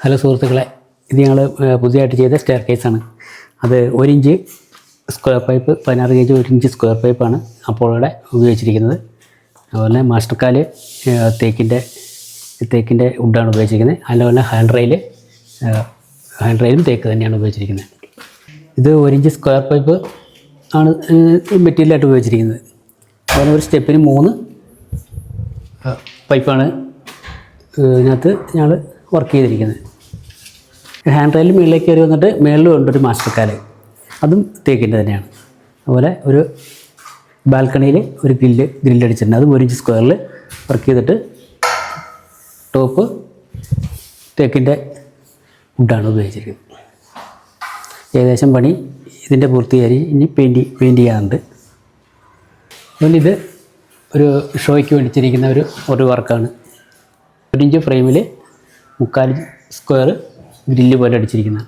Hello സുഹൃത്തുക്കളെ, ഇത് ഞങ്ങൾ പുതിയതായിട്ട് ചെയ്ത സ്റ്റെയർ കേസാണ്. അത് 1 inch square pipe 16 gauge 1 inch square പൈപ്പാണ് അപ്പോളോടെ ഉപയോഗിച്ചിരിക്കുന്നത്. അതുപോലെ മാസ്റ്റർ കാല് തേക്കിൻ്റെ വുഡാണ് ഉപയോഗിച്ചിരിക്കുന്നത്. അതുപോലെ ഹാൻഡ് റെയിലും തേക്ക് തന്നെയാണ് ഉപയോഗിച്ചിരിക്കുന്നത്. ഇത് 1 ഇഞ്ച് സ്ക്വയർ പൈപ്പ് ആണ് മെറ്റീരിയലായിട്ട് ഉപയോഗിച്ചിരിക്കുന്നത്. അതുപോലെ ഒരു സ്റ്റെപ്പിന് 3 പൈപ്പാണ് ഇതിനകത്ത് ഞങ്ങൾ വർക്ക് ചെയ്തിരിക്കുന്നത്. ഹാൻഡ് റെയിൽ മുകളിലേക്ക് കയറി വന്നിട്ട് മുകളിലും ഉണ്ടൊരു മാസ്റ്റർ കാല്, അതും തേക്കിൻ്റെ തന്നെയാണ്. അതുപോലെ ഒരു ബാൽക്കണിയിൽ ഒരു ഗ്രില്ലടിച്ചിട്ടുണ്ട്, അതും 1 ഇഞ്ച് സ്ക്വയറിൽ വർക്ക് ചെയ്തിട്ട് ടോപ്പ് തേക്കിൻ്റെ വുഡാണ് ഉപയോഗിച്ചിരിക്കുന്നത്. ഏകദേശം പണി ഇതിൻ്റെ പൂർത്തീകാരി, ഇനി പെയിൻറ്റ് ചെയ്യാറുണ്ട്. അതുപോലെ ഇത് ഒരു ഷോയ്ക്ക് വേണ്ടിച്ചിരിക്കുന്ന ഒരു വർക്കാണ്. 1 ഇഞ്ച് ഫ്രെയിമിൽ 3/4 സ്ക്വയർ ഗ്രില്ല് പോലെ അടിച്ചിരിക്കുന്നത്.